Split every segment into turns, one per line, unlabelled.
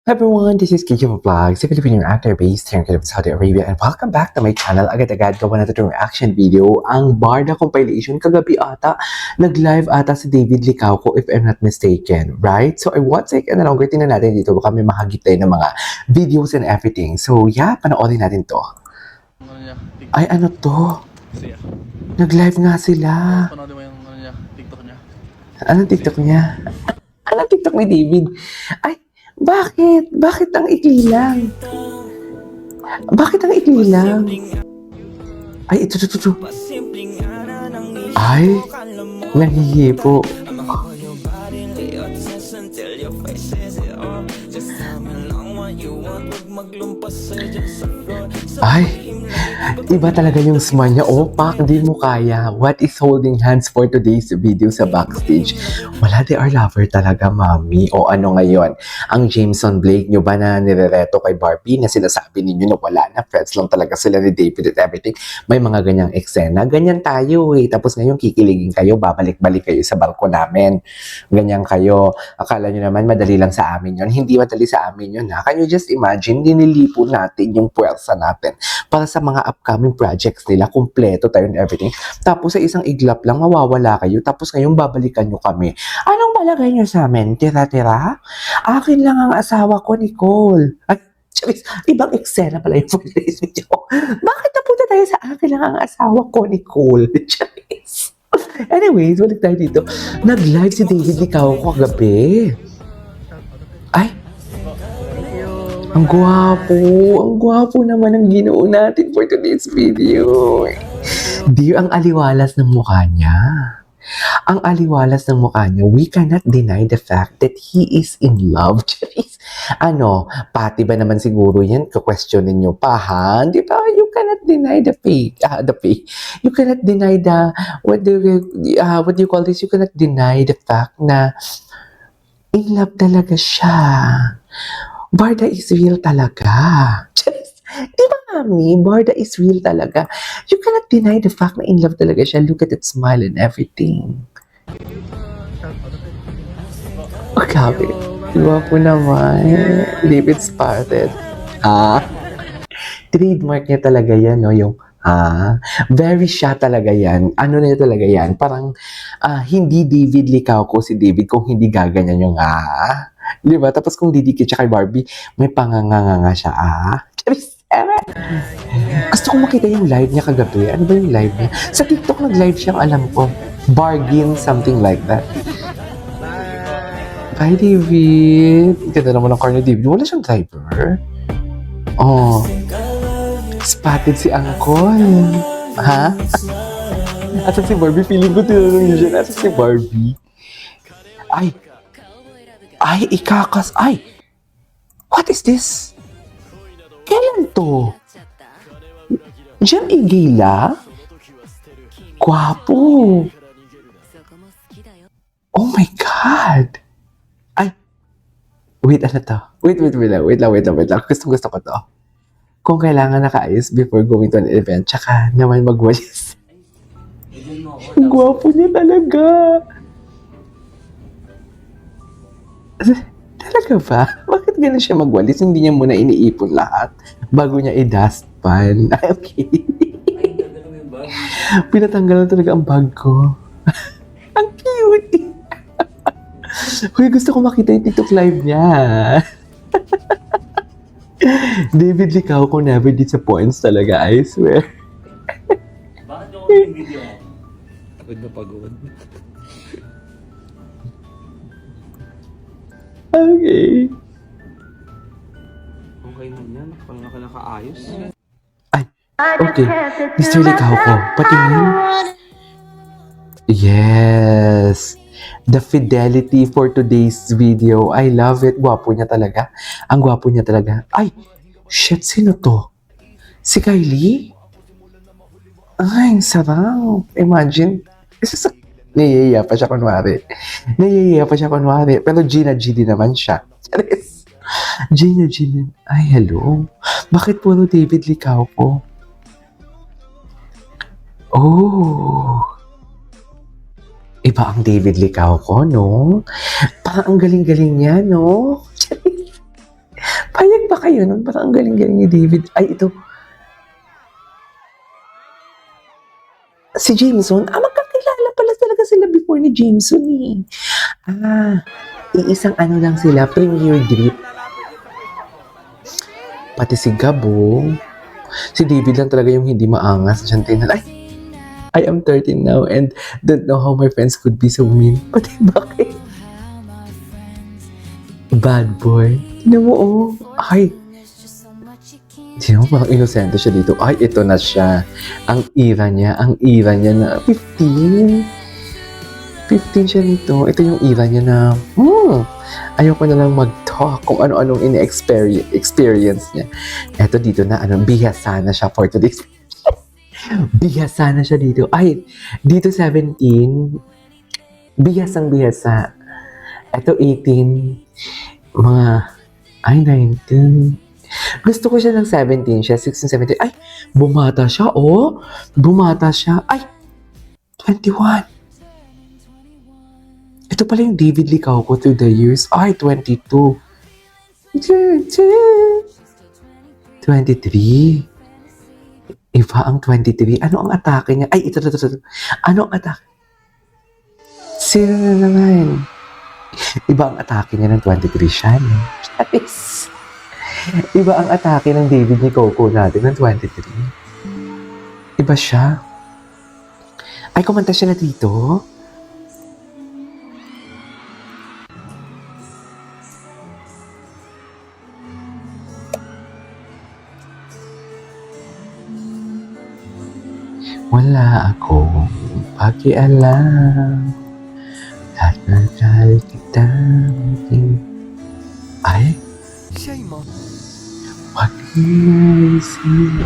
Everyone, this is Kiki Vlogs, a Filipino actor based here in Saudi Arabia, and welcome back to my channel. Agad-agad gawa na itong reaction video, ang Barda compilation. Kagabi ata, nag-live ata si David Licauco if I'm not mistaken, right? So I want to take a longer, tingnan natin dito, baka may mahagip tayo ng mga videos and everything. So yeah, panoorin natin to. Ay, ano to? Nag-live nga sila.
Panoodin mo yung TikTok niya.
Anong TikTok niya? Anong TikTok ni David? Ay, bakit? Bakit ang ikli lang? Bakit ang ikli lang? Ay, ito. Ay, nahihipo. Ay, iba talaga yung smile niya. Oh, Pak, di mo kaya. What is holding hands for today's video sa backstage? Wala, they are lover talaga, mami. O ano ngayon? Ang Jameson Blake nyo ba na nirereto kay Barbie na sinasabi ninyo na wala na, friends lang talaga sila ni David at everything. May mga ganyang eksena. Ganyan tayo eh. Tapos ngayon kikiligin kayo, babalik-balik kayo sa balko namin. Ganyan kayo. Akala nyo naman madali lang sa amin yon. Hindi madali sa amin yun ha. Can you just imagine, dinilipo natin yung puwersa natin para sa mga upcoming projects nila, kumpleto tayo and everything. Tapos sa isang iglap lang, mawawala kayo. Tapos ngayon, babalikan nyo kami. Anong malagay nyo sa amin? Tira-tira? Akin lang ang asawa ko, Nicole. Ay, Charis, ibang eksena pala yung today's video. Bakit napunta tayo sa akin lang ang asawa ko, Nicole? Charis. Anyways, balik tayo dito. Nag-live si David Licauco kagabi. Ay, ang gwapo naman ang Ginoo natin for today's video. Di ang aliwalas ng mukha niya. Ang aliwalas ng mukha niya, we cannot deny the fact that he is in love. Ano, pati ba naman siguro yan? Ka-questionin nyo pa, ha? Di ba? You cannot deny the fake. You cannot deny the, what do you call this? You cannot deny the fact na in love talaga siya. Barda is real talaga. Di ba, mami? Barda is real talaga. You cannot deny the fact na in love talaga siya. Look at that smile and everything. Oh, grabe. Diba po naman? David spotted. Trademark niya talaga yan, no? Yung, very siya talaga yan. Ano na talaga yan? Parang, hindi David Licauco si David kung hindi gaganyan yung, Di ba? Tapos kung didikit siya kay Barbie, may panganganga siya, Charis, gusto ko makita yung live niya kagabi. Ano ba yung live niya? Sa TikTok nag-live siyang alam ko. Bargain, something like that. Bye, David. Ganda naman ang car ni David. Wala siyang driver. Oh. Spotted si Angkol. Ha? Asan si Barbie? Feeling ko tinanong niya siya. Asan si Barbie? Ay, ikakas. Ay! What is this? Kailan to? Jem Igila? Gwapo. Oh my God. Ay. Wait, ano to? Wait lang. Gusto ko to. Kung kailangan nakaayos before going to an event, tsaka naman magwalis. Gwapo niya talaga. Talaga ba? Bakit gano'n siya magwalis? Hindi niya muna iniipon lahat bago niya i-dustpan. Okay. Pinatanggal na talaga ang bag ko. Ang cute! Uy, gusto ko makita yung TikTok live niya. David Licauco never disappoints talaga, I swear.
Bakit yung video mo? Pagod na pagod.
Okay.
Okay na yan. Nakaayos.
Ay, okay. Mr. Licauco, patingin. Yes. The fidelity for today's video. I love it. Gwapo niya talaga. Ang gwapo niya talaga. Ay, shit, sino to? Si Kylie? Ay, sarap. Imagine. Naiiya pa siya kunwari. Pero Gina G din naman siya. Gina. Ay, hello. Bakit puro David Licauco? Oh. Iba ang David Licauco, no? Parang ang galing-galing niya, no? yun? Parang ang galing-galing ni David. Ay, ito. Si Jameson? Magkakilala pala talaga sila before ni Jameson eh. Iisang ano lang sila, premier drip. Pati si Gabong. Si David lang talaga yung hindi maangas. Diyan tingnan, ay, I am 13 now and don't know how my friends could be so mean. Pati bakit? Bad boy. Tignan mo, oh. Ay. Sino mo, parang inosente siya dito. Ay, ito na siya. Ang ira niya na 15. 15 siya nito. Ito yung ira niya na, ayoko na lang mag-talk kung ano-anong experience niya. Ito dito na, bihasa na siya for today's bihasa na siya dito. Ay, dito 17. Bihasang bihasa. Ito 18. Mga, 19. Gusto ko siya ng 17 siya. 16, 17. Ay, bumata siya, oh. Bumata siya. Ay, 21. Ito pala yung David Licauco through the years. Ay, 22. 23. Iba ang 23. Ano ang atake niya? Ay, ito. Ano ang atake? Sino na naman? Iba ang atake niya ng 23 siya, no? Charis. Iba ang atake ng David Licauco natin ng 23. Iba siya. Ay, kumanta siya na dito. Wala akong pakialam at nakal kita. Ay? Siya'y mo. Wag naisip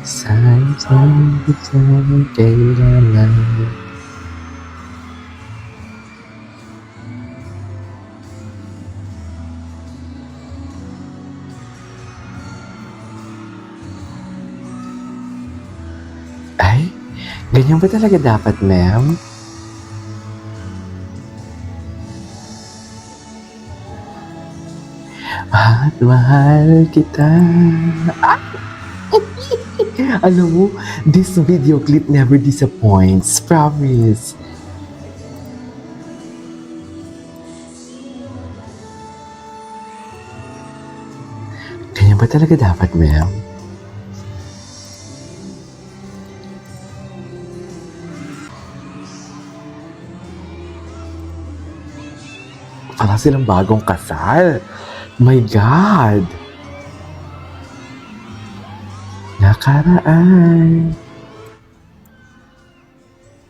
saan kita kailangan. Ay, ganyan ba talaga dapat, ma'am? At mahal kita. Ah! Alam mo, this video clip never disappoints. Promise. Ganyan ba talaga dapat, ma'am? Parang silang bagong kasal. My God! Nakaraan.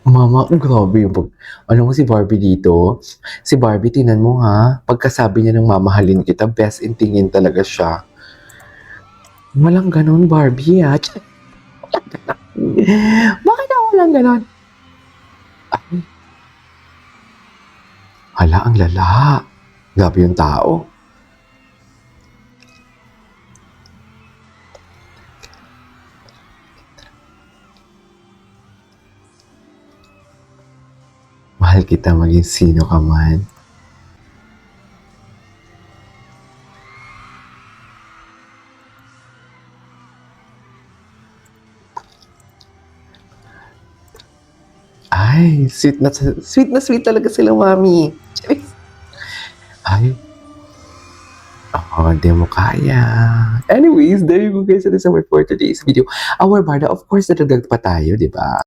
Mama, grabe yung Alam mo si Barbie dito? Si Barbie, tinan mo ha. Pagkasabi niya ng mamahalin kita, best in tingin talaga siya. Walang ganon, Barbie ha. Bakit ako walang ganon? Ay. Hala, ang lala. Grabe yung tao. Mahal kita maging sino ka man. Ay, sweet talaga sila, mami. Ay, di mo kaya. Anyways, there you go guys. That is our for today's video. Our barda, of course, nadagdag pa tayo, di ba?